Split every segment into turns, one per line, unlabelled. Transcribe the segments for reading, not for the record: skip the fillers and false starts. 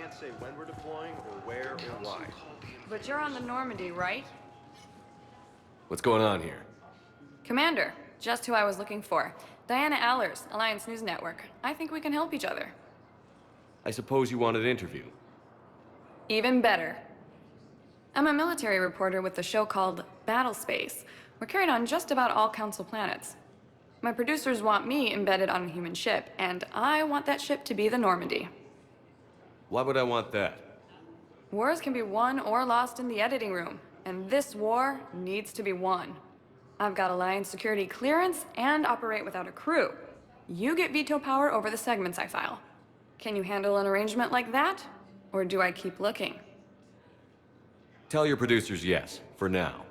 can't say when we're deploying or where or why.
But you're on the Normandy, right?
What's going on here?
Commander, just who I was looking for. Diana Allers, Alliance News Network. I think we can help each other.
I suppose you want an interview.
Even better. I'm a military reporter with a show called Battle Space. We're carried on just about all Council planets. My producers want me embedded on a human ship, and I want that ship to be the Normandy.
Why would I want that?
Wars can be won or lost in the editing room, and this war needs to be won. I've got Alliance security clearance and operate without a crew. You get veto power over the segments I file. Can you handle an arrangement like that? Or do I keep looking?
Tell your producers yes, for now.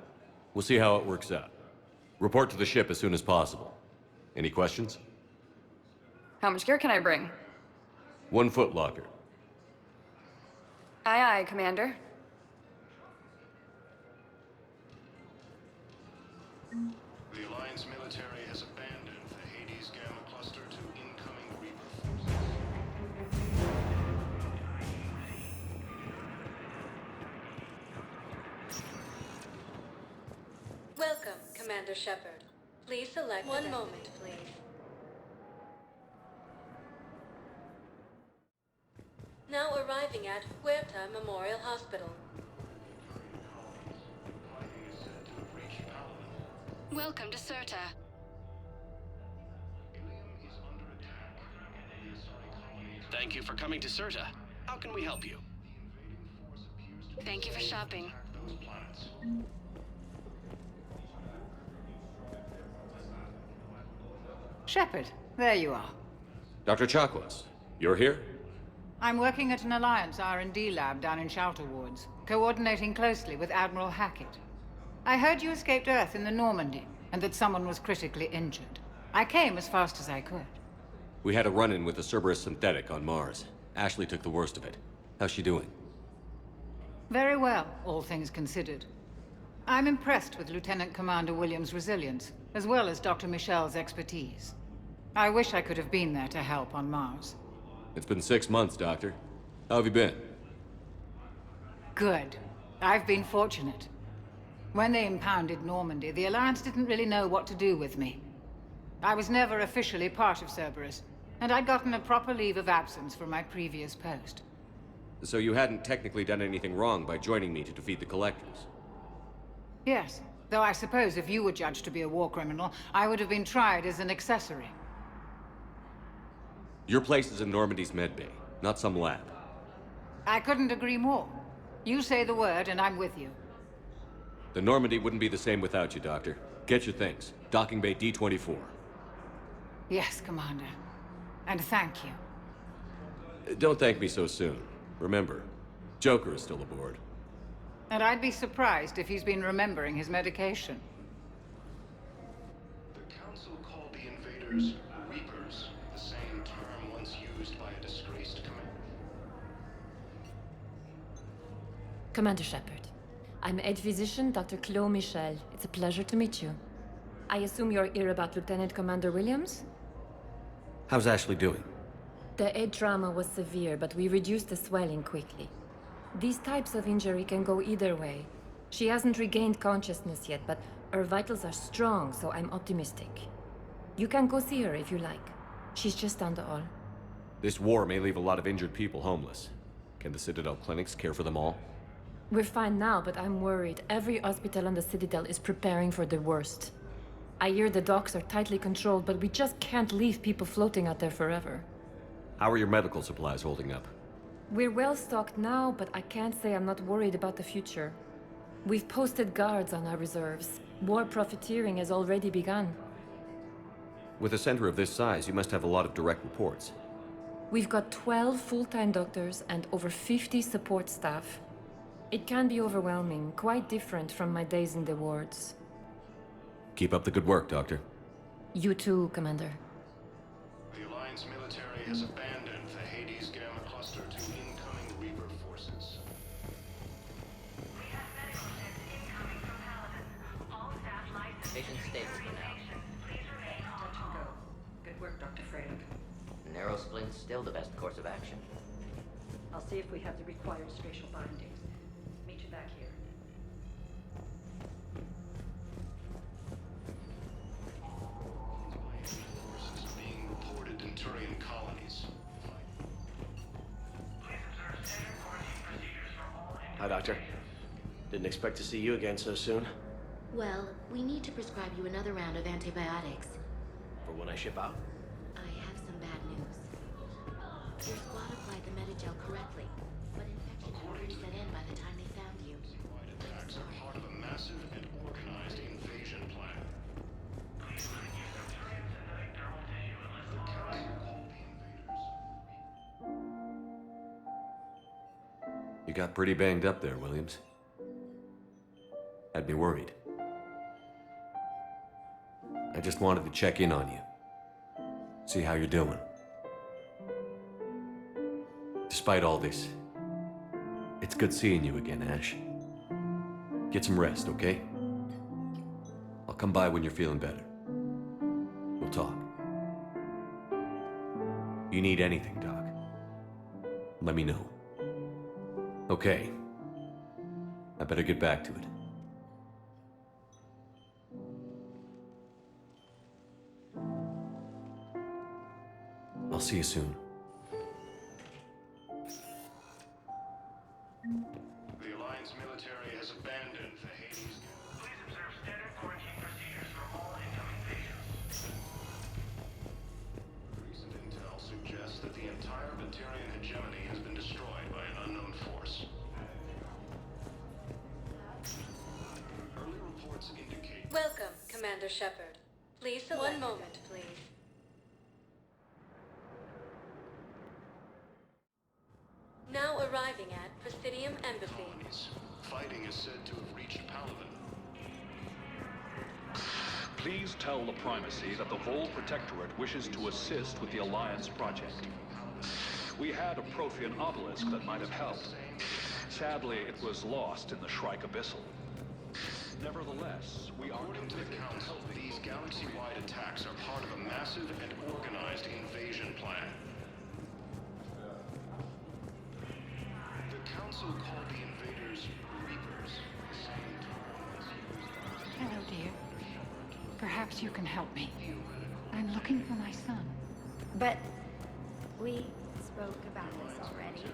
We'll see how it works out. Report to the ship as soon as possible. Any questions?
How much gear can I bring?
1 foot locker.
Aye, aye, Commander.
The Alliance military has abandoned the Hades Gamma cluster to incoming Reaper forces.
Welcome, Commander Shepard. Please select one moment, please. Now arriving at Huerta Memorial Hospital. Welcome to Cirta.
Thank you for coming to Cirta. How can we help you?
Thank you for shopping.
Shepard, there you are.
Dr. Chakwas, you're here?
I'm working at an Alliance R&D lab down in Shelter Wards, coordinating closely with Admiral Hackett. I heard you escaped Earth in the Normandy, and that someone was critically injured. I came as fast as I could.
We had a run-in with a Cerberus synthetic on Mars. Ashley took the worst of it. How's she doing?
Very well, all things considered. I'm impressed with Lieutenant Commander Williams' resilience, as well as Dr. Michel's expertise. I wish I could have been there to help on Mars.
It's been 6 months, Doctor. How have you been?
Good. I've been fortunate. When they impounded Normandy, the Alliance didn't really know what to do with me. I was never officially part of Cerberus, and I'd gotten a proper leave of absence from my previous post.
So you hadn't technically done anything wrong by joining me to defeat the Collectors?
Yes, though I suppose if you were judged to be a war criminal, I would have been tried as an accessory.
Your place is in Normandy's medbay, not some lab.
I couldn't agree more. You say the word, and I'm with you.
The Normandy wouldn't be the same without you, Doctor. Get your things. Docking Bay D-24.
Yes, Commander. And thank you.
Don't thank me so soon. Remember, Joker is still aboard.
And I'd be surprised if he's been remembering his medication.
The Council called the invaders Reapers, the same term once used by a disgraced commander.
Commander Shepard. I'm Aide Physician Dr. Chloe Michel. It's a pleasure to meet you. I assume you're here about Lieutenant Commander Williams?
How's Ashley doing?
The head trauma was severe, but we reduced the swelling quickly. These types of injury can go either way. She hasn't regained consciousness yet, but her vitals are strong, so I'm optimistic. You can go see her if you like. She's just down the hall.
This war may leave a lot of injured people homeless. Can the Citadel clinics care for them all?
We're fine now, but I'm worried. Every hospital on the Citadel is preparing for the worst. I hear the docks are tightly controlled, but we just can't leave people floating out there forever.
How are your medical supplies holding up?
We're well stocked now, but I can't say I'm not worried about the future. We've posted guards on our reserves. War profiteering has already begun.
With a center of this size, you must have a lot of direct reports.
We've got 12 full-time doctors and over 50 support staff. It can be overwhelming, quite different from my days in the wards.
Keep up the good work, Doctor.
You too, Commander.
The Alliance military has abandoned the Hades Gamma cluster to incoming Reaper forces.
We have medical ships incoming from Paladin. All staff licensed.
Patient stable for now.
Please remain on
Touch and
call.
go. Good work, Dr. Freyland.
Narrow splint's still the best course of action. I'll see if we have the required spatial bindings. Meet you back here.
Forces being reported in Turian colonies.
Hi, Doctor. Didn't expect to see you again so soon.
Well, we need to prescribe you another round of antibiotics.
For when I ship out?
I have some bad news. Your squad applied the Medigel correctly, but infection had already set in by the time they found you.
Wide attacks are part of a massive and organized invasion plan. The Council called the invaders.
You got pretty banged up there, Williams. Had me worried. I just wanted to check in on you. See how you're doing. Despite all this, it's good seeing you again, Ash. Get some rest, okay? I'll come by when you're feeling better. We'll talk. You need anything, Doc, let me know. Okay. I better get back to it. I'll see you soon.
The Alliance military has abandoned the Hades.
Please observe standard quarantine procedures for all incoming patients.
Recent intel suggests that the entire Batarian hegemony has been destroyed by an unknown force. Early reports indicate...
Welcome, Commander Shepard. Please select... One moment, please. Now arriving at Presidium Embassy.
colonies. Fighting is said to have reached Palaven.
Please tell the Primacy that the Vol Protectorate wishes to assist with the Alliance project. We had a Prothean obelisk that might have helped. Sadly, it was lost in the Shrike Abyssal. Nevertheless, we are
According to the Council, these galaxy-wide attacks are part of a massive and organized invasion plan. The Council called the invaders Reapers. The same term as used by
Hello, dear. Perhaps you can help me. I'm looking for my son.
But we spoke about this already.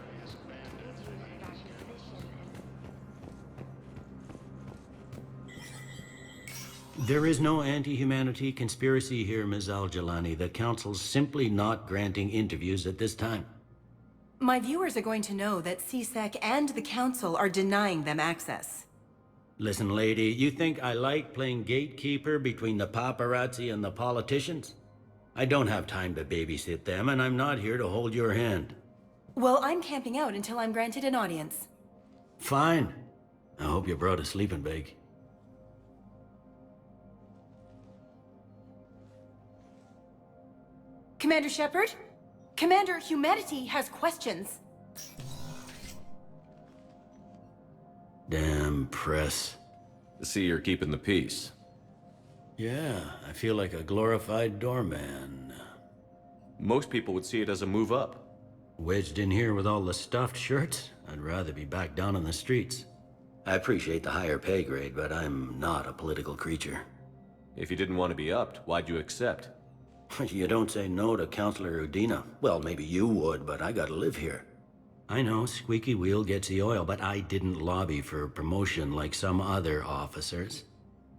There is no anti-humanity conspiracy here, Ms. Al-Jalani. The Council's simply not granting interviews at this time.
My viewers are going to know that CSEC and the Council are denying them access.
Listen, lady, you think I like playing gatekeeper between the paparazzi and the politicians? I don't have time to babysit them, and I'm not here to hold your hand.
Well, I'm camping out until I'm granted an audience.
Fine. I hope you brought a sleeping bag.
Commander Shepard? Commander, humanity has questions.
Damn press.
To see you're keeping the peace.
Yeah, I feel like a glorified doorman.
Most people would see it as a move up.
Wedged in here with all the stuffed shirts? I'd rather be back down on the streets. I appreciate the higher pay grade, but I'm not a political creature.
If you didn't want to be upped, why'd you accept?
You don't say no to Counselor Udina. Well, maybe you would, but I gotta live here. I know, squeaky wheel gets the oil, but I didn't lobby for promotion like some other officers.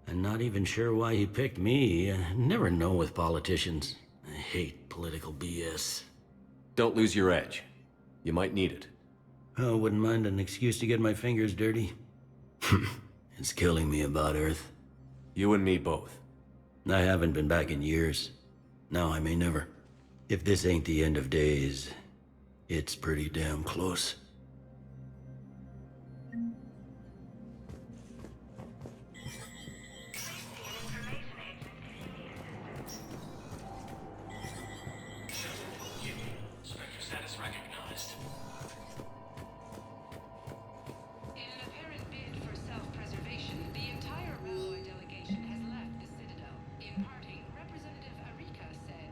I'm not even sure why he picked me. I never know with politicians. I hate political BS.
Don't lose your edge. You might need it.
Oh, wouldn't mind an excuse to get my fingers dirty. It's killing me about Earth.
You and me both.
I haven't been back in years. Now I may never. If this ain't the end of days, it's pretty damn close.
Spectre status recognized.
In an apparent bid for self-preservation, the entire Ralloy delegation has left the Citadel. In parting, Representative Arika said,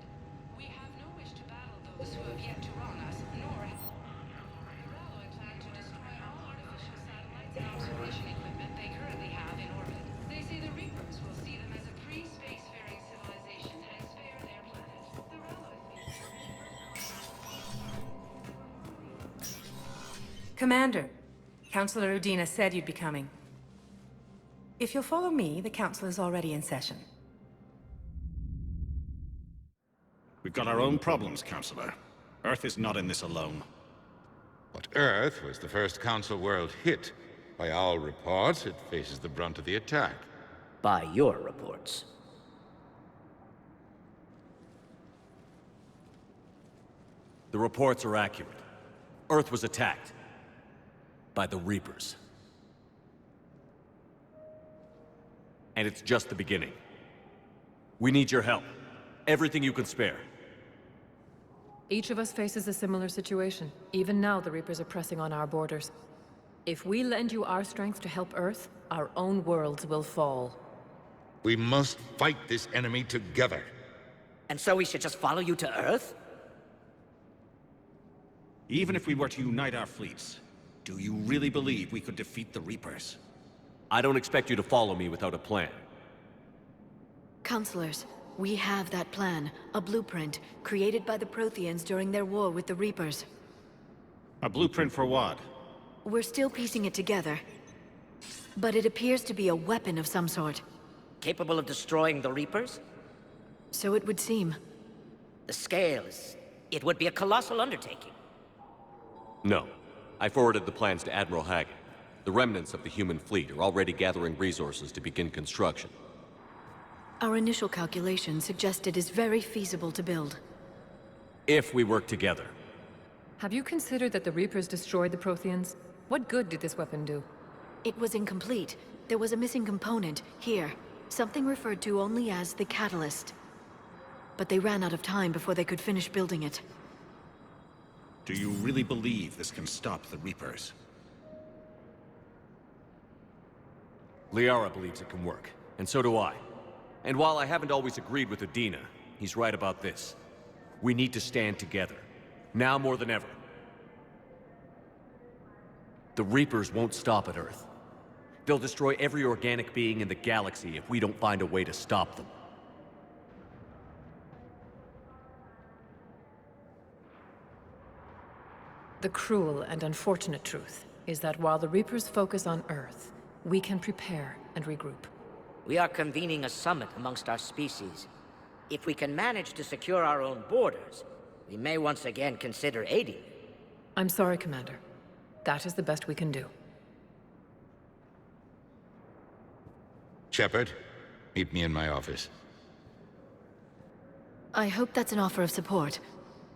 "We have no wish to battle those who have yet to wrong us, nor..." The
Commander, Councilor Udina said you'd be coming. If you'll follow me, the council is already in session.
We've got our own problems, Councilor. Earth is not in this alone.
But Earth was the first Council world hit. By all reports, it faces the brunt of the attack.
By your reports.
The reports are accurate. Earth was attacked. By the Reapers. And it's just the beginning. We need your help. Everything you can spare.
Each of us faces a similar situation. Even now, the Reapers are pressing on our borders. If we lend you our strength to help Earth, our own worlds will fall.
We must fight this enemy together.
And so we should just follow you to Earth?
Even if we were to unite our fleets, do you really believe we could defeat the Reapers?
I don't expect you to follow me without a plan.
Counselors, we have that plan, a blueprint, created by the Protheans during their war with the Reapers.
A blueprint for what?
We're still piecing it together. But it appears to be a weapon of some sort.
Capable of destroying the Reapers?
So it would seem.
The scale is... it would be a colossal undertaking.
No. I forwarded the plans to Admiral Hagen. The remnants of the human fleet are already gathering resources to begin construction.
Our initial calculations suggest it is very feasible to build.
If we work together.
Have you considered that the Reapers destroyed the Protheans? What good did this weapon do?
It was incomplete. There was a missing component, here. Something referred to only as the catalyst. But they ran out of time before they could finish building it.
Do you really believe this can stop the Reapers?
Liara believes it can work, and so do I. And while I haven't always agreed with Udina, he's right about this. We need to stand together. Now more than ever. The Reapers won't stop at Earth. They'll destroy every organic being in the galaxy if we don't find a way to stop them.
The cruel and unfortunate truth is that while the Reapers focus on Earth, we can prepare and regroup.
We are convening a summit amongst our species. If we can manage to secure our own borders, we may once again consider aiding you.
I'm sorry, Commander. That is the best we can do.
Shepard, meet me in my office.
I hope that's an offer of support.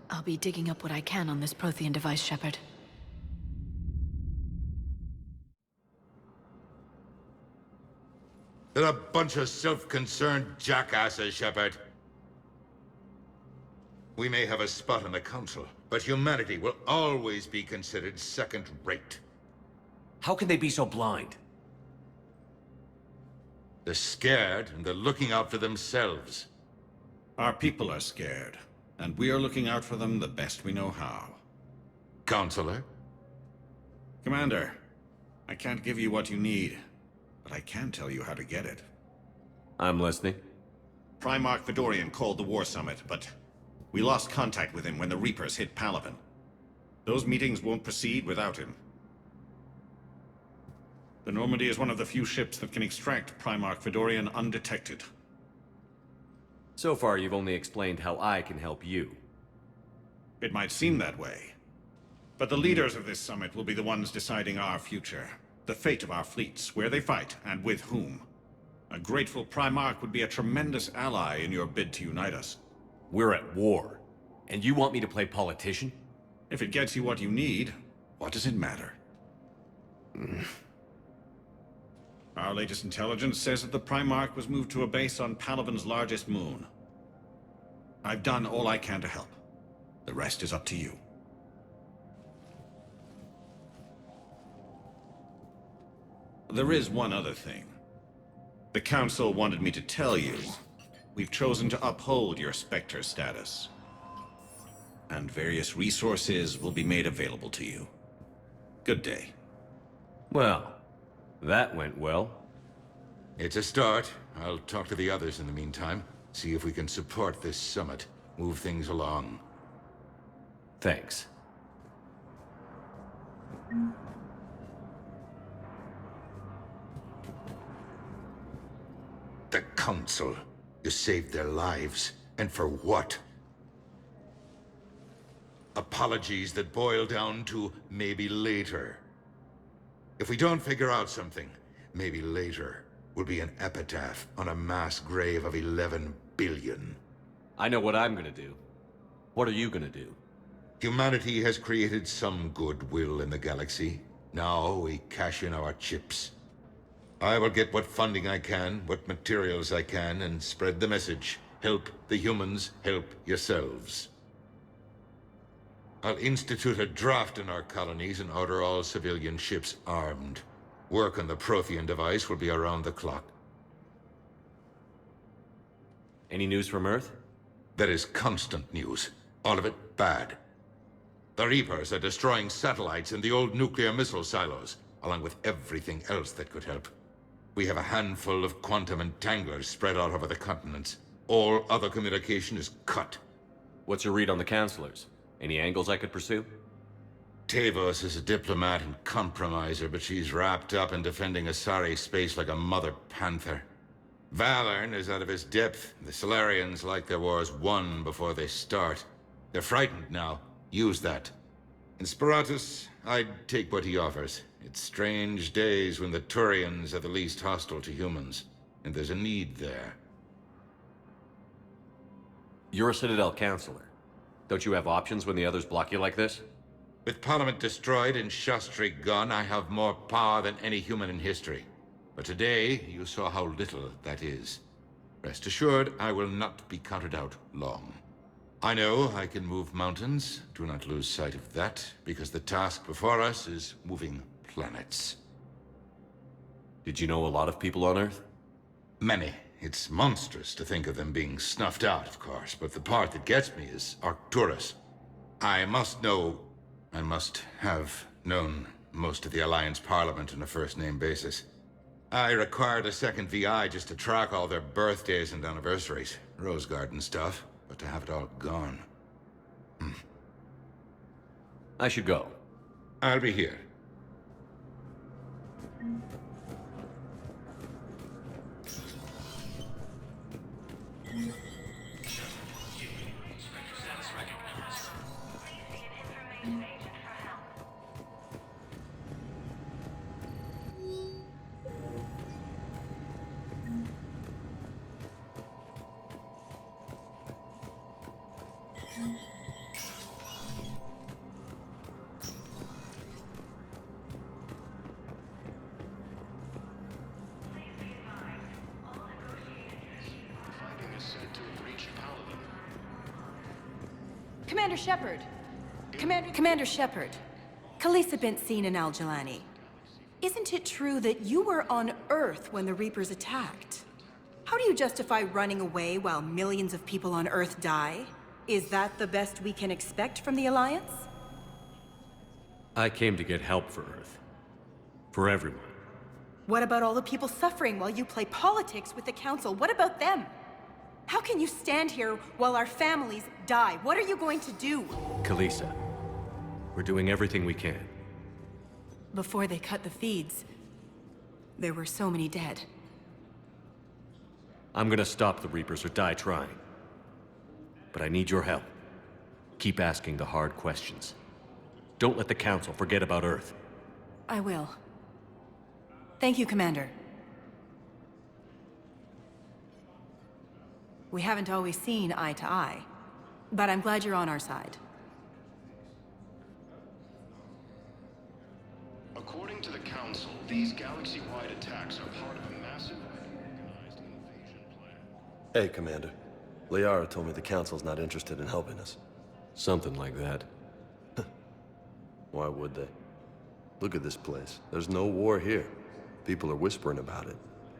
I'll be digging up what I can on this Prothean device, Shepard.
They're a bunch of self-concerned jackasses, Shepard. We may have a spot on the Council, but humanity will always be considered second-rate.
How can they be so blind?
They're scared, and they're looking out for themselves.
Our people are scared, and we are looking out for them the best we know how.
Counselor?
Commander, I can't give you what you need, but I can tell you how to get it.
I'm listening.
Primarch Fedorian called the War Summit, but we lost contact with him when the Reapers hit Palaven. Those meetings won't proceed without him. The Normandy is one of the few ships that can extract Primarch Fedorian undetected.
So far, you've only explained how I can help you.
It might seem that way. But the leaders of this summit will be the ones deciding our future. The fate of our fleets, where they fight, and with whom. A grateful Primarch would be a tremendous ally in your bid to unite us.
We're at war. And you want me to play politician?
If it gets you what you need, what does it matter? Our latest intelligence says that the Primarch was moved to a base on Palaven's largest moon. I've done all I can to help. The rest is up to you. There is one other thing. The Council wanted me to tell you, we've chosen to uphold your Spectre status. And various resources will be made available to you. Good day.
Well, that went well.
It's a start. I'll talk to the others in the meantime. See if we can support this summit. Move things along.
Thanks.
The Council. You saved their lives. And for what? Apologies that boil down to maybe later. If we don't figure out something, maybe later will be an epitaph on a mass grave of 11 billion.
I know what I'm gonna do. What are you gonna do?
Humanity has created some goodwill in the galaxy. Now we cash in our chips. I will get what funding I can, what materials I can, and spread the message. Help the humans, help yourselves. I'll institute a draft in our colonies and order all civilian ships armed. Work on the Prothean device will be around the clock.
Any news from Earth?
There is constant news. All of it bad. The Reapers are destroying satellites in the old nuclear missile silos, along with everything else that could help. We have a handful of quantum entanglers spread out over the continents. All other communication is cut.
What's your read on the counselors? Any angles I could pursue?
Tavos is a diplomat and compromiser, but she's wrapped up in defending Asari space like a mother panther. Valorn is out of his depth. The Solarians like their wars won before they start. They're frightened now. Use that. In Sparatus, I'd take what he offers. It's strange days when the Turians are the least hostile to humans, and there's a need there.
You're a Citadel counselor. Don't you have options when the others block you like this?
With Parliament destroyed and Shastri gone, I have more power than any human in history. But today, you saw how little that is. Rest assured, I will not be counted out long. I know I can move mountains. Do not lose sight of that, because the task before us is moving planets.
Did you know a lot of people on Earth?
Many. It's monstrous to think of them being snuffed out, of course, but the part that gets me is Arcturus. I must have known most of the Alliance Parliament on a first-name basis. I required a second VI just to track all their birthdays and anniversaries. Rose Garden stuff, but to have it all gone.
I should go.
I'll be here.
Commander Shepard! Commander Shepard. Khaleesa bint seen in Al-Jalani. Isn't it true that you were on Earth when the Reapers attacked? How do you justify running away while millions of people on Earth die? Is that the best we can expect from the Alliance?
I came to get help for Earth. For everyone.
What about all the people suffering while you play politics with the Council? What about them? How can you stand here while our families die? What are you going to do?
Khaleesa, we're doing everything we can.
Before they cut the feeds, there were so many dead.
I'm gonna stop the Reapers or die trying. But I need your help. Keep asking the hard questions. Don't let the Council forget about Earth.
I will. Thank you, Commander. We haven't always seen eye to eye, but I'm glad you're on our side.
According to the Council, these galaxy-wide attacks are part of a massive organized invasion plan.
Hey, Commander. Liara told me the Council's not interested in helping us.
Something like that.
Why would they? Look at this place. There's no war here. People are whispering about it.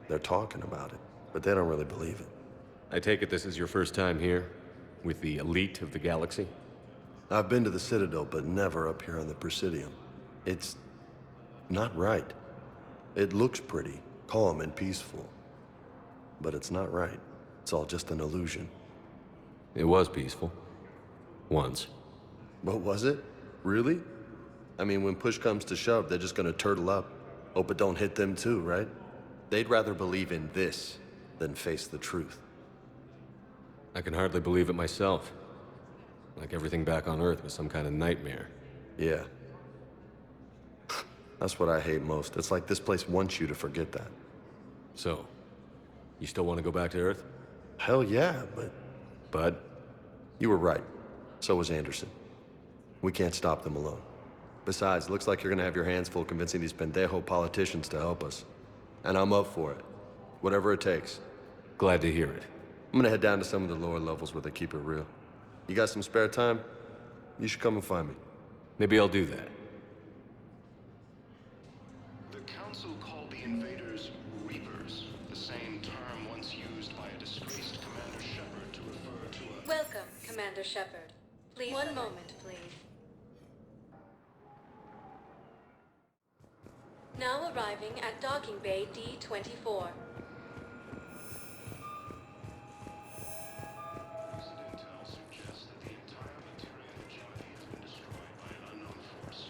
They're talking about it, but they don't really believe it.
I take it this is your first time here? With the elite of the galaxy?
I've been to the Citadel, but never up here on the Presidium. It's not right. It looks pretty, calm and peaceful. But it's not right. It's all just an illusion.
It was peaceful. Once.
But was it? Really? I mean, when push comes to shove, they're just gonna turtle up. Hope it don't hit them too, right? They'd rather believe in this than face the truth.
I can hardly believe it myself. Like everything back on Earth was some kind of nightmare.
Yeah. That's what I hate most. It's like this place wants you to forget that.
So, you still want to go back to Earth?
Hell yeah, but... Bud, you were right. So was Anderson. We can't stop them alone. Besides, looks like you're gonna have your hands full convincing these pendejo politicians to help us. And I'm up for it. Whatever it takes.
Glad to hear it.
I'm gonna head down to some of the lower levels where they keep it real. You got some spare time? You should come and find me.
Maybe I'll do that.
The Council called the invaders Reapers, the same term once used by a disgraced Commander Shepard to refer to a...
Welcome, Commander Shepard. Please. One moment, please. Now arriving at Docking Bay D-24.
Intel suggests that the entire material hegemony has been destroyed by an unknown force.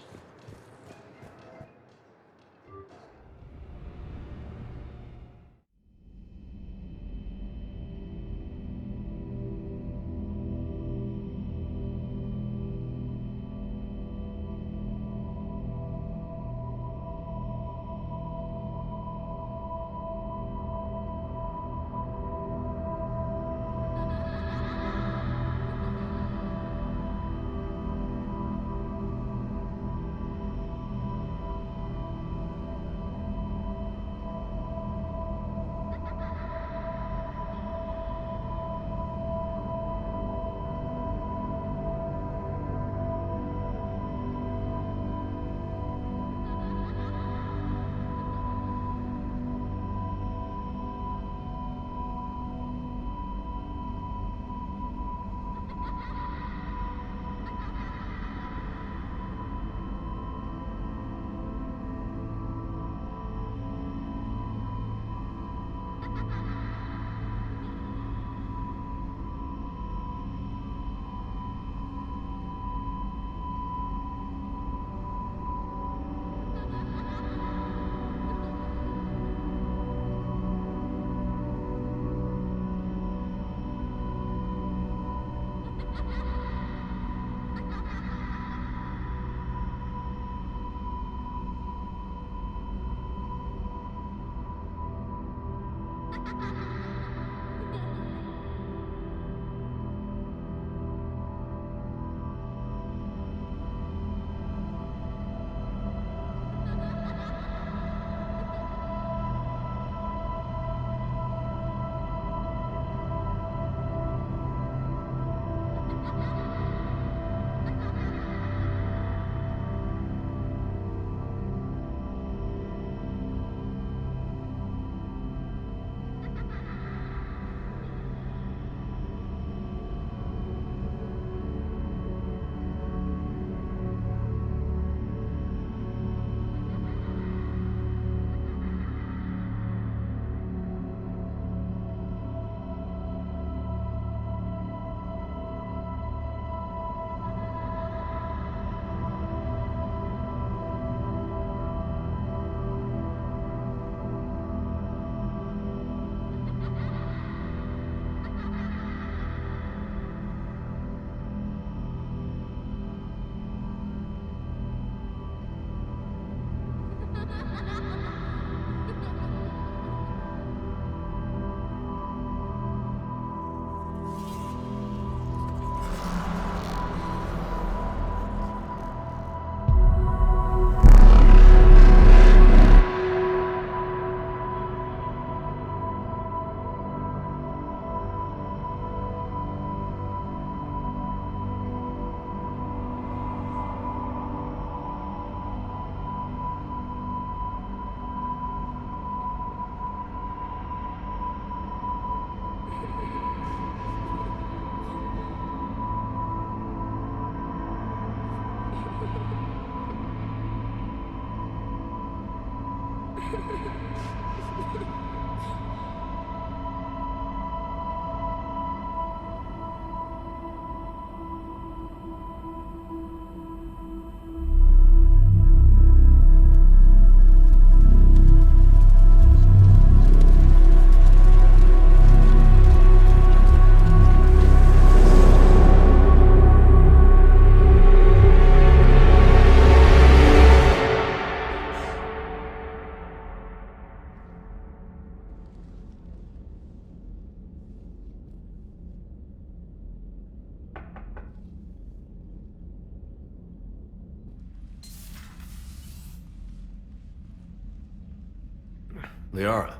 Liara,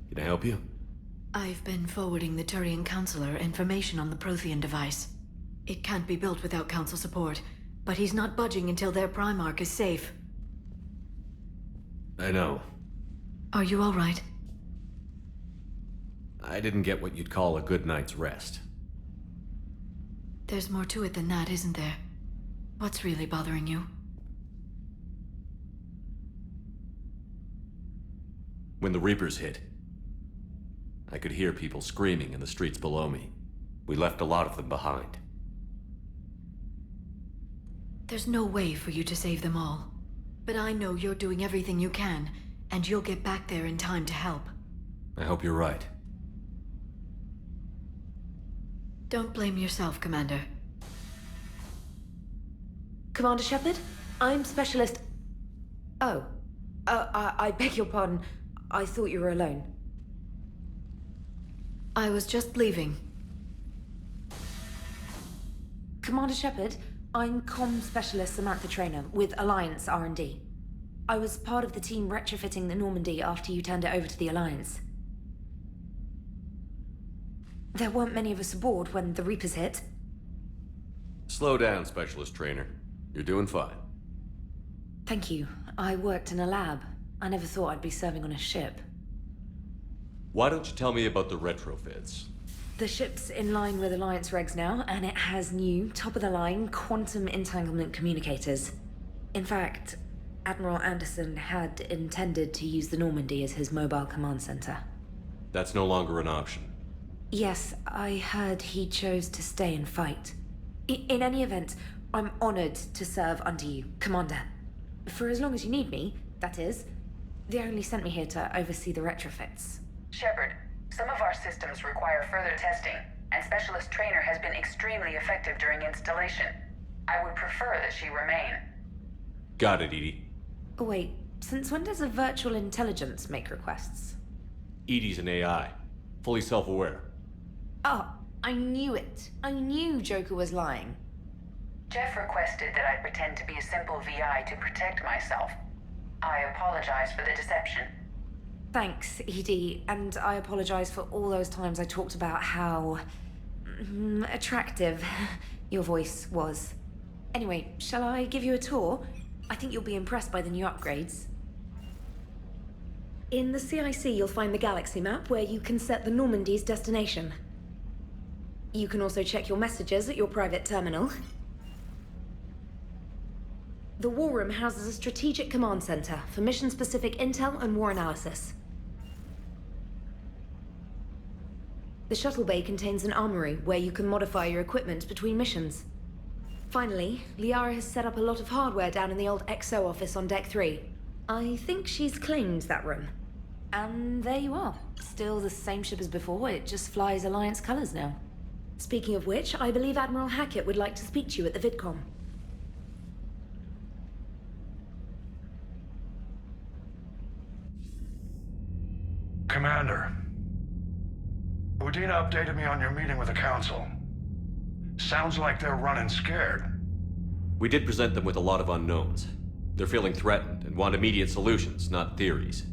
can I help you?
I've been forwarding the Turian Counselor information on the Prothean device. It can't be built without Council support, but he's not budging until their Primarch is safe.
I know.
Are you all right?
I didn't get what you'd call a good night's rest.
There's more to it than that, isn't there? What's really bothering you?
When the Reapers hit, I could hear people screaming in the streets below me. We left a lot of them behind.
There's no way for you to save them all. But I know you're doing everything you can, and you'll get back there in time to help.
I hope you're right.
Don't blame yourself, Commander.
Commander Shepard? I'm Specialist... Oh. I beg your pardon. I thought you were alone.
I was just leaving.
Commander Shepard, I'm Comm Specialist Samantha Traynor with Alliance R&D. I was part of the team retrofitting the Normandy after you turned it over to the Alliance. There weren't many of us aboard when the Reapers hit.
Slow down, Specialist Trainer. You're doing fine.
Thank you. I worked in a lab. I never thought I'd be serving on a ship.
Why don't you tell me about the retrofits?
The ship's in line with Alliance regs now, and it has new, top-of-the-line, quantum entanglement communicators. In fact, Admiral Anderson had intended to use the Normandy as his mobile command center.
That's no longer an option.
Yes, I heard he chose to stay and fight. In any event, I'm honored to serve under you, Commander. For as long as you need me, that is. They only sent me here to oversee the retrofits.
Shepard, some of our systems require further testing, and Specialist Trainer has been extremely effective during installation. I would prefer that she remain.
Got it, Edie.
Oh, wait, since when does a virtual intelligence make requests?
Edie's an AI, fully self-aware.
Oh, I knew it. I knew Joker was lying.
Jeff requested that I pretend to be a simple VI to protect myself. I apologize for the deception.
Thanks, Edie, and I apologize for all those times I talked about how... attractive your voice was. Anyway, shall I give you a tour? I think you'll be impressed by the new upgrades. In the CIC, you'll find the galaxy map where you can set the Normandy's destination. You can also check your messages at your private terminal. The War Room houses a strategic command center for mission-specific intel and war analysis. The shuttle bay contains an armory where you can modify your equipment between missions. Finally, Liara has set up a lot of hardware down in the old XO office on Deck 3. I think she's claimed that room. And there you are. Still the same ship as before, it just flies Alliance colors now. Speaking of which, I believe Admiral Hackett would like to speak to you at the VidCom.
Commander, Udina updated me on your meeting with the Council. Sounds like they're running scared.
We did present them with a lot of unknowns. They're feeling threatened and want immediate solutions, not theories.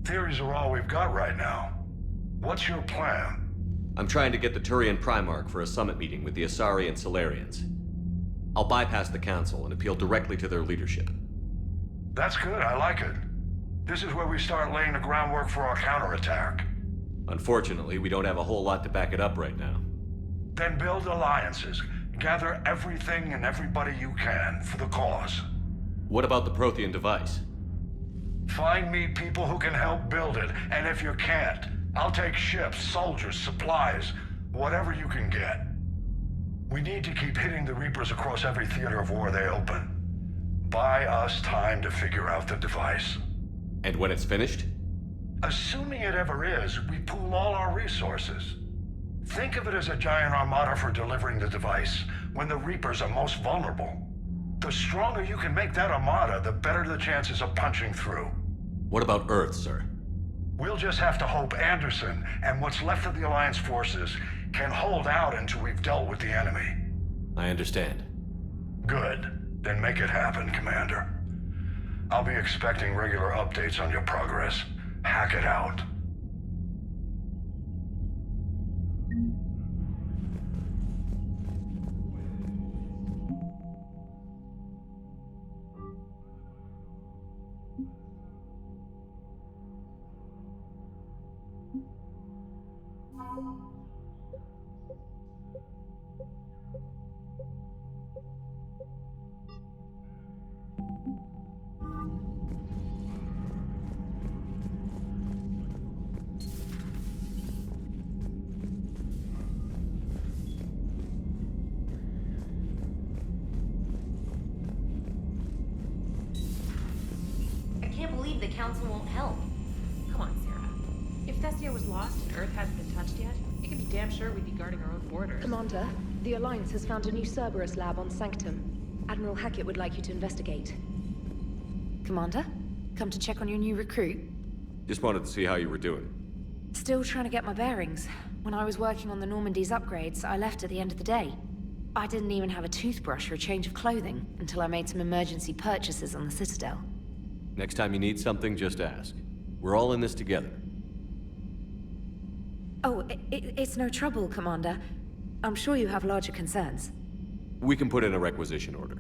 Theories are all we've got right now. What's your plan?
I'm trying to get the Turian Primarch for a summit meeting with the Asari and Solarians. I'll bypass the Council and appeal directly to their leadership.
That's good, I like it. This is where we start laying the groundwork for our counterattack.
Unfortunately, we don't have a whole lot to back it up right now.
Then build alliances. Gather everything and everybody you can for the cause.
What about the Prothean device?
Find me people who can help build it, and if you can't, I'll take ships, soldiers, supplies, whatever you can get. We need to keep hitting the Reapers across every theater of war they open. Buy us time to figure out the device.
And when it's finished?
Assuming it ever is, we pool all our resources. Think of it as a giant armada for delivering the device when the Reapers are most vulnerable. The stronger you can make that armada, the better the chances of punching through.
What about Earth, sir?
We'll just have to hope Anderson and what's left of the Alliance forces can hold out until we've dealt with the enemy.
I understand.
Good. Then make it happen, Commander. I'll be expecting regular updates on your progress. Hack it out.
I can't believe the Council won't help.
Come on, Sarah. If Thessia was lost and Earth hadn't been touched yet, you can be damn sure we'd be guarding our own borders.
Commander, the Alliance has found a new Cerberus lab on Sanctum. Admiral Hackett would like you to investigate. Commander? Come to check on your new recruit?
Just wanted to see how you were doing.
Still trying to get my bearings. When I was working on the Normandy's upgrades, I left at the end of the day. I didn't even have a toothbrush or a change of clothing until I made some emergency purchases on the Citadel.
Next time you need something, just ask. We're all in this together.
Oh, it's no trouble, Commander. I'm sure you have larger concerns.
We can put in a requisition order.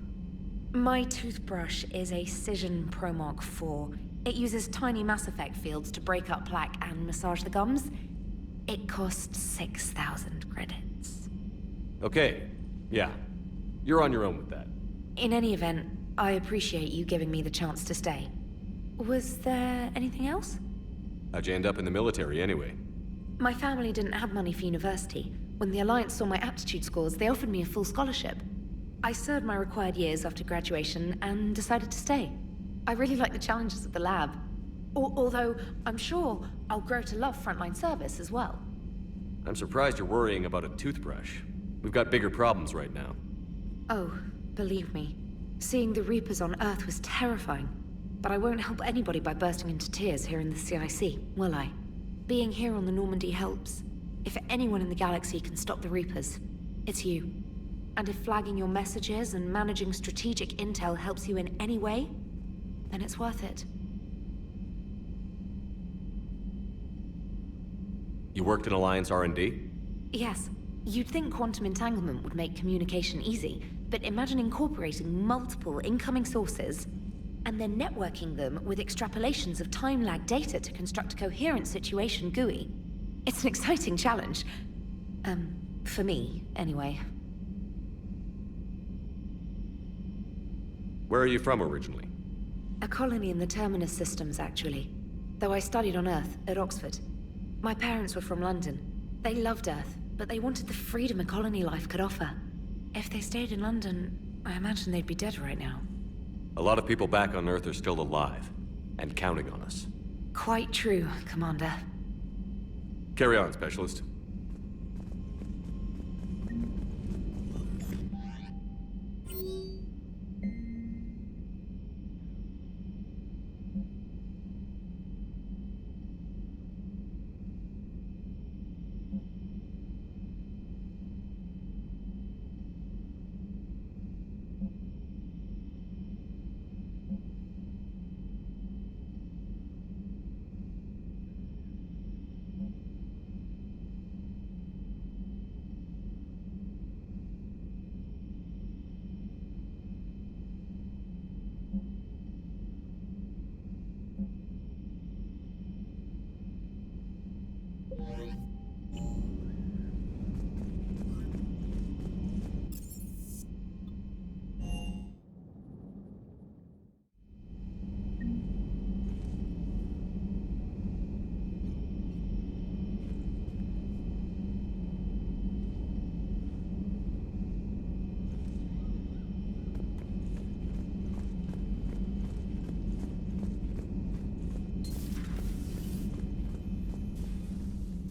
My toothbrush is a Cision Pro Mark IV. It uses tiny Mass Effect fields to break up plaque and massage the gums. It costs 6,000 credits.
Okay, yeah. You're on your own with that.
In any event, I appreciate you giving me the chance to stay. Was there anything else?
How'd you end up in the military anyway?
My family didn't have money for university. When the Alliance saw my aptitude scores, they offered me a full scholarship. I served my required years after graduation and decided to stay. I really like the challenges of the lab. Although, I'm sure I'll grow to love frontline service as well.
I'm surprised you're worrying about a toothbrush. We've got bigger problems right now.
Oh, believe me. Seeing the Reapers on Earth was terrifying. But I won't help anybody by bursting into tears here in the CIC, will I? Being here on the Normandy helps. If anyone in the galaxy can stop the Reapers, it's you. And if flagging your messages and managing strategic intel helps you in any way, then it's worth it.
You worked in Alliance R&D?
Yes. You'd think quantum entanglement would make communication easy, but imagine incorporating multiple incoming sources and then networking them with extrapolations of time-lag data to construct a coherent situation GUI. It's an exciting challenge. For me, anyway.
Where are you from originally?
A colony in the Terminus systems, actually. Though I studied on Earth, at Oxford. My parents were from London. They loved Earth, but they wanted the freedom a colony life could offer. If they stayed in London, I imagine they'd be dead right now.
A lot of people back on Earth are still alive, and counting on us.
Quite true, Commander.
Carry on, Specialist.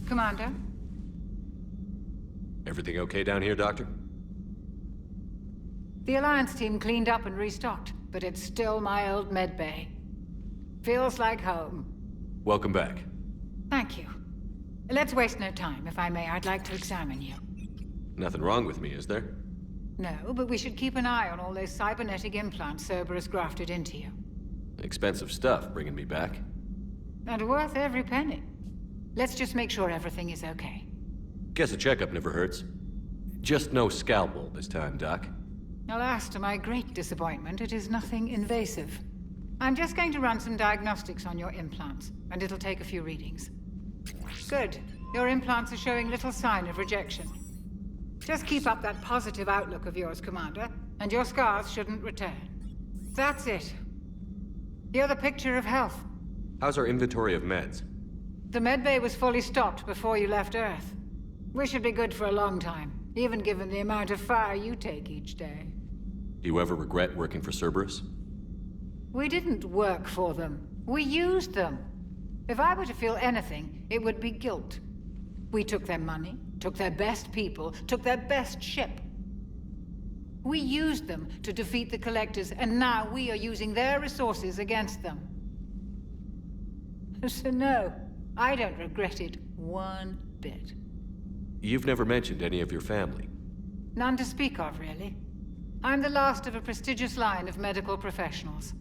Commander?
Everything okay down here, Doctor?
The Alliance team cleaned up and restocked, but it's still my old med bay. Feels like home.
Welcome back.
Thank you. Let's waste no time. If I may, I'd like to examine you.
Nothing wrong with me, is there?
No, but we should keep an eye on all those cybernetic implants Cerberus grafted into you.
Expensive stuff bringing me back.
And worth every penny. Let's just make sure everything is okay.
Guess a checkup never hurts. Just no scalpel this time, Doc.
Alas, to my great disappointment, it is nothing invasive. I'm just going to run some diagnostics on your implants, and it'll take a few readings. Good. Your implants are showing little sign of rejection. Just keep up that positive outlook of yours, Commander, and your scars shouldn't return. That's it. You're the picture of health.
How's our inventory of meds?
The medbay was fully stocked before you left Earth. We should be good for a long time, even given the amount of fire you take each day.
Do you ever regret working for Cerberus?
We didn't work for them. We used them. If I were to feel anything, it would be guilt. We took their money, took their best people, took their best ship. We used them to defeat the Collectors, and now we are using their resources against them. So no, I don't regret it one bit.
You've never mentioned any of your family.
None to speak of, really. I'm the last of a prestigious line of medical professionals.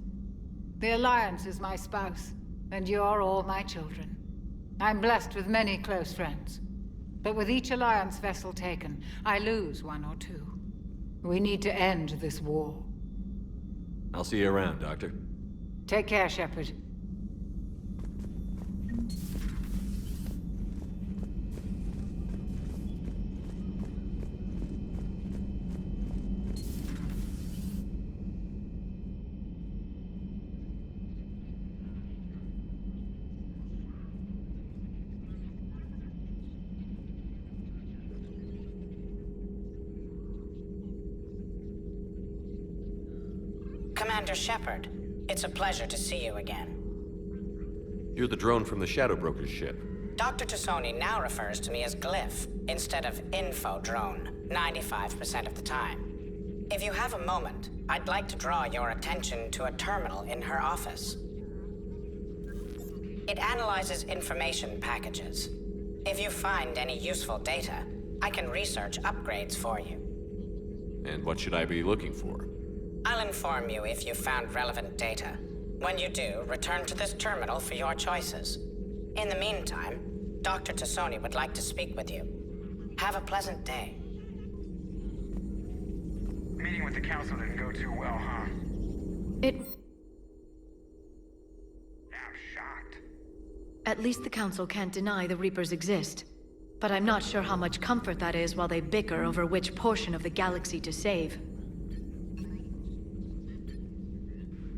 The Alliance is my spouse, and you're all my children. I'm blessed with many close friends. But with each Alliance vessel taken, I lose one or two. We need to end this war.
I'll see you around, Doctor.
Take care, Shepard.
Commander Shepard, it's a pleasure to see you again.
You're the drone from the Shadow Broker's ship.
Dr. Tassoni now refers to me as Glyph instead of Info Drone, 95% of the time. If you have a moment, I'd like to draw your attention to a terminal in her office. It analyzes information packages. If you find any useful data, I can research upgrades for you.
And what should I be looking for?
I'll inform you if you've found relevant data. When you do, return to this terminal for your choices. In the meantime, Dr. Tassoni would like to speak with you. Have a pleasant day.
Meeting with the council didn't go too well, huh? I'm shocked.
At least the Council can't deny the Reapers exist. But I'm not sure how much comfort that is while they bicker over which portion of the galaxy to save.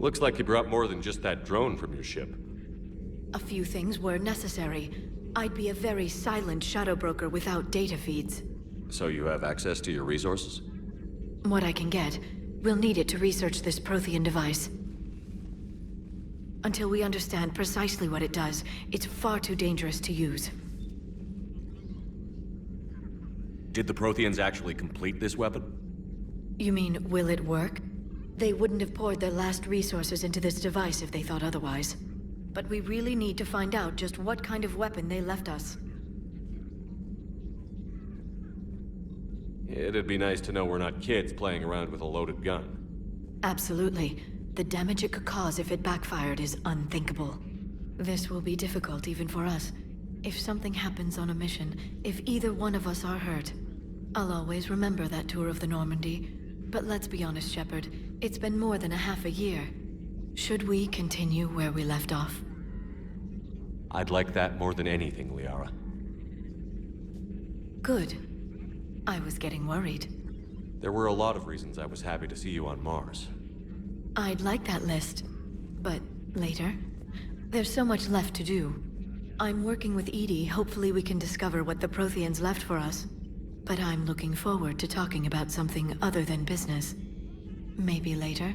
Looks like you brought more than just that drone from your ship.
A few things were necessary. I'd be a very silent shadow broker without data feeds.
So you have access to your resources?
What I can get. We'll need it to research this Prothean device. Until we understand precisely what it does, it's far too dangerous to use.
Did the Protheans actually complete this weapon?
You mean, will it work? They wouldn't have poured their last resources into this device if they thought otherwise. But we really need to find out just what kind of weapon they left us.
It'd be nice to know we're not kids playing around with a loaded gun.
Absolutely. The damage it could cause if it backfired is unthinkable. This will be difficult even for us. If something happens on a mission, if either one of us are hurt, I'll always remember that tour of the Normandy. But let's be honest, Shepard. It's been more than a half a year. Should we continue where we left off?
I'd like that more than anything, Liara.
Good. I was getting worried.
There were a lot of reasons I was happy to see you on Mars.
I'd like that list. But later? There's so much left to do. I'm working with Edie. Hopefully we can discover what the Protheans left for us. But I'm looking forward to talking about something other than business. Maybe later?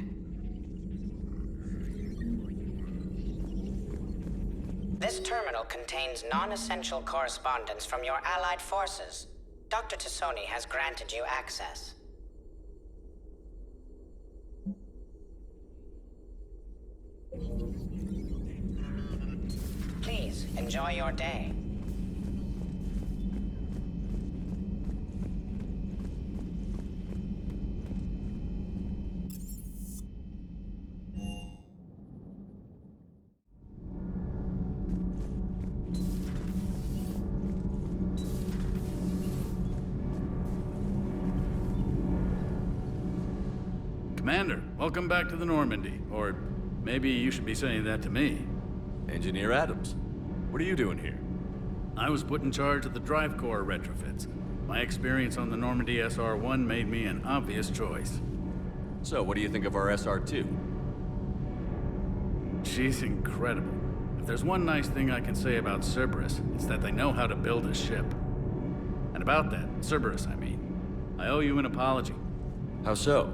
This terminal contains non-essential correspondence from your allied forces. Dr. Tassoni has granted you access. Please, enjoy your day.
Commander, welcome back to the Normandy. Or maybe you should be saying that to me.
Engineer Adams, what are you doing here?
I was put in charge of the drive core retrofits. My experience on the Normandy SR-1 made me an obvious choice.
So, what do you think of our SR-2?
She's incredible. If there's one nice thing I can say about Cerberus, it's that they know how to build a ship. And about that, Cerberus, I mean, I owe you an apology.
How so?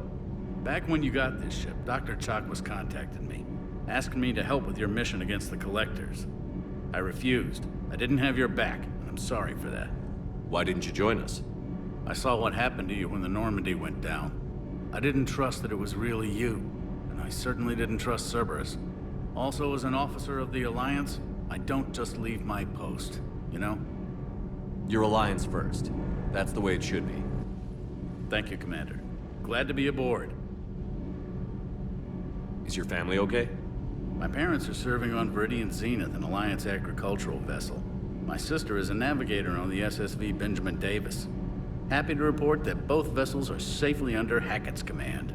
Back when you got this ship, Dr. Chalk was contacting me, asking me to help with your mission against the Collectors. I refused. I didn't have your back, and I'm sorry for that.
Why didn't you join us?
I saw what happened to you when the Normandy went down. I didn't trust that it was really you, and I certainly didn't trust Cerberus. Also, as an officer of the Alliance, I don't just leave my post, you know?
Your Alliance first. That's the way it should be.
Thank you, Commander. Glad to be aboard.
Is your family okay?
My parents are serving on Viridian Zenith, an Alliance agricultural vessel. My sister is a navigator on the SSV Benjamin Davis. Happy to report that both vessels are safely under Hackett's command.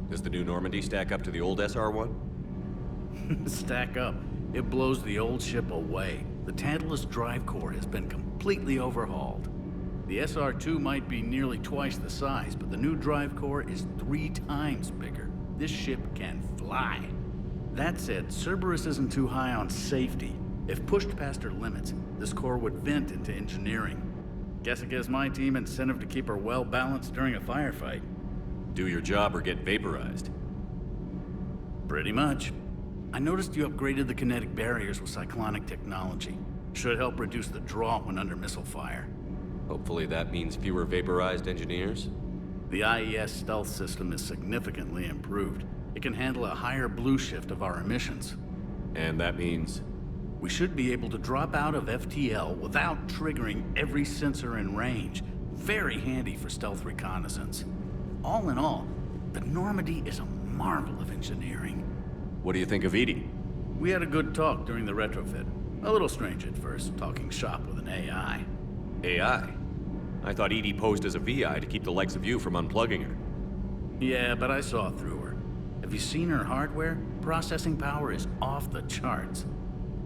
Does the new Normandy stack up to the old SR-1?
Stack up. It blows the old ship away. The Tantalus drive core has been completely overhauled. The SR-2 might be nearly twice the size, but the new drive core is 3 times bigger. This ship can fly. That said, Cerberus isn't too high on safety. If pushed past her limits, this core would vent into engineering. Guess it gives my team incentive to keep her well balanced during a firefight.
Do your job or get vaporized.
Pretty much. I noticed you upgraded the kinetic barriers with cyclonic technology. Should help reduce the draw when under missile fire.
Hopefully that means fewer vaporized engineers?
The IES stealth system is significantly improved. It can handle a higher blue shift of our emissions.
And that means?
We should be able to drop out of FTL without triggering every sensor in range. Very handy for stealth reconnaissance. All in all, the Normandy is a marvel of engineering.
What do you think of Edie?
We had a good talk during the retrofit. A little strange at first, talking shop with an AI.
AI? I thought Edie posed as a VI to keep the likes of you from unplugging her.
Yeah, but I saw through her. Have you seen her hardware? Processing power is off the charts.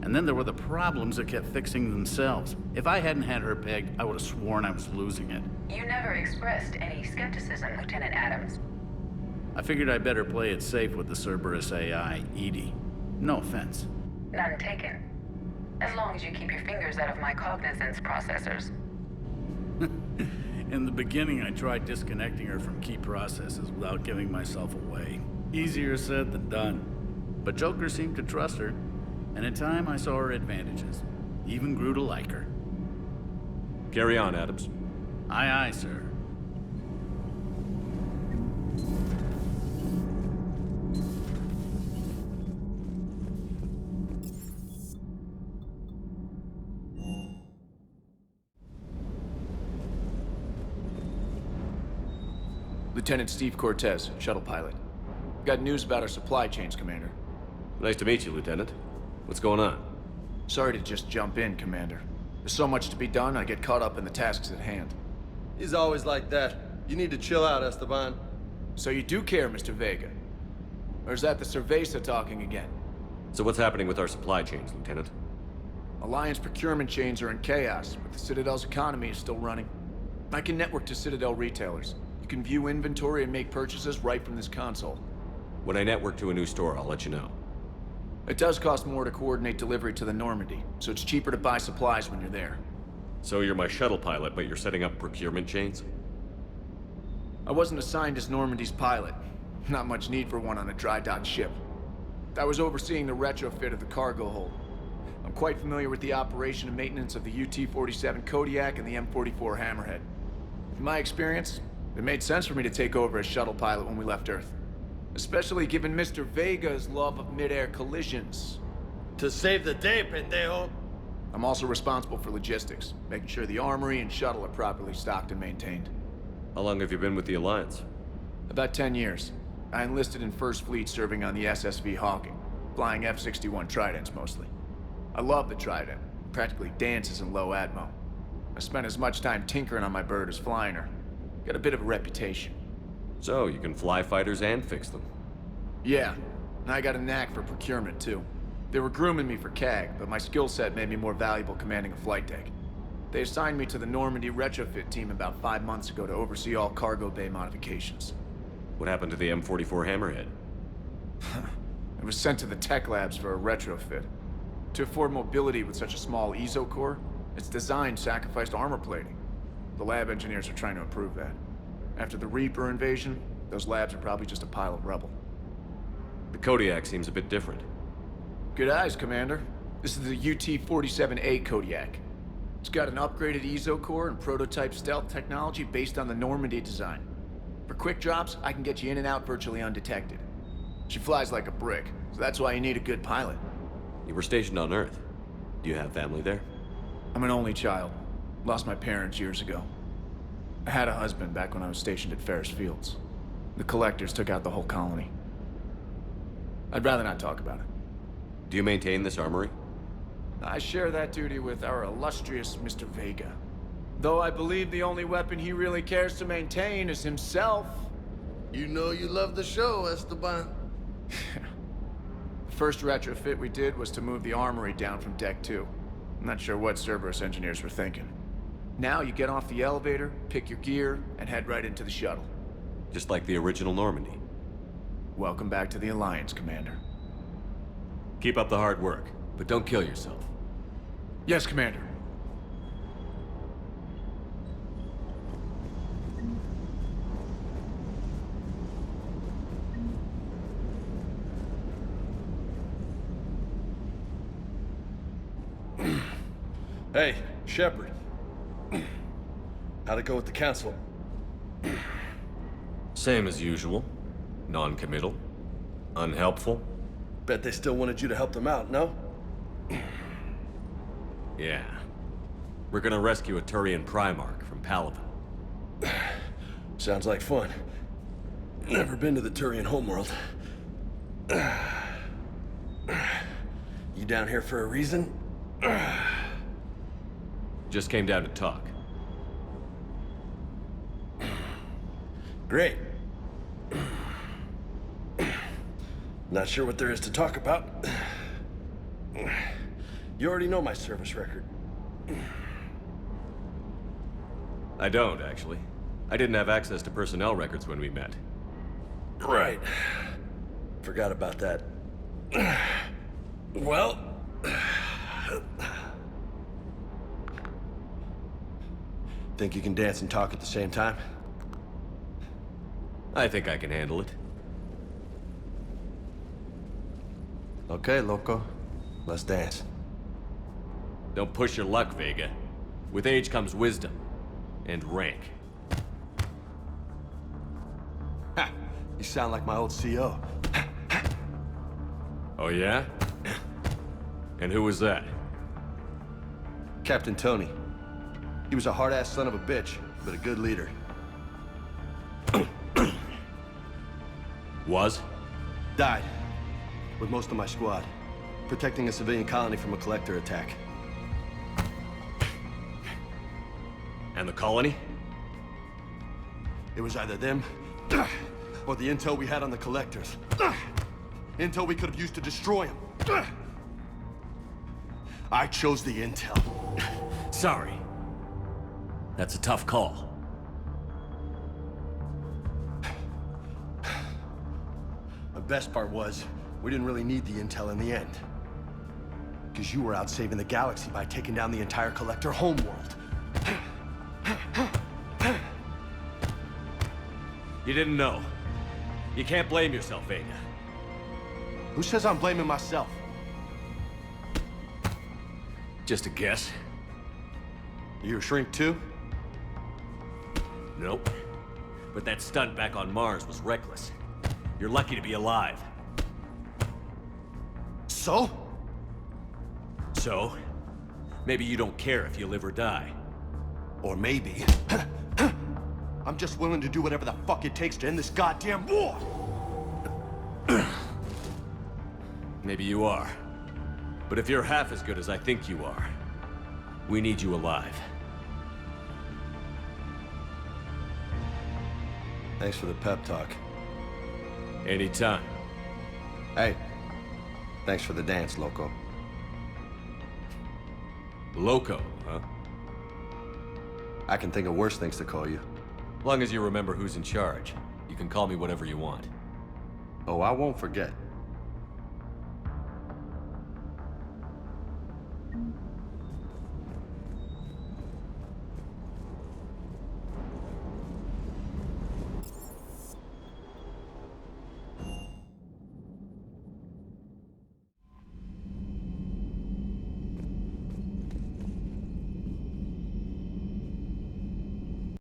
And then there were the problems that kept fixing themselves. If I hadn't had her pegged, I would have sworn I was losing it.
You never expressed any skepticism, Lieutenant Adams.
I figured I'd better play it safe with the Cerberus AI, Edie. No offense.
None taken. As long as you keep your fingers out of my cognizance processors.
In the beginning, I tried disconnecting her from key processes without giving myself away. Easier said than done. But Joker seemed to trust her, and in time I saw her advantages. Even grew to like her.
Carry on, Adams.
Aye, aye, sir.
Lieutenant Steve Cortez, shuttle pilot. Got news about our supply chains, Commander.
Nice to meet you, Lieutenant. What's going on?
Sorry to just jump in, Commander. There's so much to be done, I get caught up in the tasks at hand.
He's always like that. You need to chill out, Esteban.
So you do care, Mr. Vega? Or is that the Cerveza talking again?
So what's happening with our supply chains, Lieutenant?
Alliance procurement chains are in chaos, but the Citadel's economy is still running. I can network to Citadel retailers. You can view inventory and make purchases right from this console.
When I network to a new store, I'll let you know.
It does cost more to coordinate delivery to the Normandy, so it's cheaper to buy supplies when you're there.
So you're my shuttle pilot, but you're setting up procurement chains?
I wasn't assigned as Normandy's pilot. Not much need for one on a dry dock ship. I was overseeing the retrofit of the cargo hold. I'm quite familiar with the operation and maintenance of the UT-47 Kodiak and the M44 Hammerhead. In my experience, it made sense for me to take over as shuttle pilot when we left Earth. Especially given Mr. Vega's love of mid-air collisions.
To save the day, pendejo!
I'm also responsible for logistics, making sure the armory and shuttle are properly stocked and maintained.
How long have you been with the Alliance?
About 10 years. I enlisted in First Fleet serving on the SSV Hawking, flying F-61 Tridents mostly. I love the Trident, practically dances in low atmo. I spent as much time tinkering on my bird as flying her. Got a bit of a reputation.
So, you can fly fighters and fix them.
Yeah, and I got a knack for procurement, too. They were grooming me for CAG, but my skill set made me more valuable commanding a flight deck. They assigned me to the Normandy retrofit team about 5 months ago to oversee all cargo bay modifications.
What happened to the M44 Hammerhead?
It was sent to the tech labs for a retrofit. To afford mobility with such a small ESO core, its design sacrificed armor plating. The lab engineers are trying to improve that. After the Reaper invasion, those labs are probably just a pile of rubble.
The Kodiak seems a bit different.
Good eyes, Commander. This is the UT-47A Kodiak. It's got an upgraded ESO core and prototype stealth technology based on the Normandy design. For quick drops, I can get you in and out virtually undetected. She flies like a brick, so that's why you need a good pilot.
You were stationed on Earth. Do you have family there?
I'm an only child. Lost my parents years ago. I had a husband back when I was stationed at Ferris Fields. The Collectors took out the whole colony. I'd rather not talk about it.
Do you maintain this armory?
I share that duty with our illustrious Mr. Vega. Though I believe the only weapon he really cares to maintain is himself.
You know you love the show, Esteban.
The first retrofit we did was to move the armory down from Deck 2. I'm not sure what Cerberus engineers were thinking. Now you get off the elevator, pick your gear, and head right into the shuttle.
Just like the original Normandy.
Welcome back to the Alliance, Commander.
Keep up the hard work, but don't kill yourself.
Yes, Commander.
Hey, Shepard. How'd it go with the Council?
Same as usual. Non-committal. Unhelpful.
Bet they still wanted you to help them out, no?
Yeah. We're gonna rescue a Turian Primarch from Palaven.
Sounds like fun. Never been to the Turian homeworld. You down here for a reason?
Just came down to talk.
Great. Not sure what there is to talk about. You already know my service record.
I don't, actually. I didn't have access to personnel records when we met.
Right. Forgot about that. Well... Think you can dance and talk at the same time?
I think I can handle it.
Okay, loco. Let's dance.
Don't push your luck, Vega. With age comes wisdom. And rank.
Ha! You sound like my old CO.
Oh yeah? And who was that?
Captain Tony. He was a hard-ass son of a bitch, but a good leader.
Was?
Died. With most of my squad. Protecting a civilian colony from a Collector attack.
And the colony?
It was either them, or the intel we had on the Collectors. Intel we could have used to destroy them. I chose the intel.
Sorry. That's a tough call.
The best part was, we didn't really need the intel in the end. Because you were out saving the galaxy by taking down the entire Collector homeworld.
You didn't know. You can't blame yourself, Vega.
Who says I'm blaming myself?
Just a guess.
You a shrink too?
Nope. But that stunt back on Mars was reckless. You're lucky to be alive.
So?
So? Maybe you don't care if you live or die.
Or maybe... I'm just willing to do whatever the fuck it takes to end this goddamn war!
Maybe you are. But if you're half as good as I think you are, we need you alive.
Thanks for the pep talk.
Anytime.
Hey, thanks for the dance, Loco.
Loco, huh?
I can think of worse things to call you.
As long as you remember who's in charge, you can call me whatever you want.
Oh, I won't forget.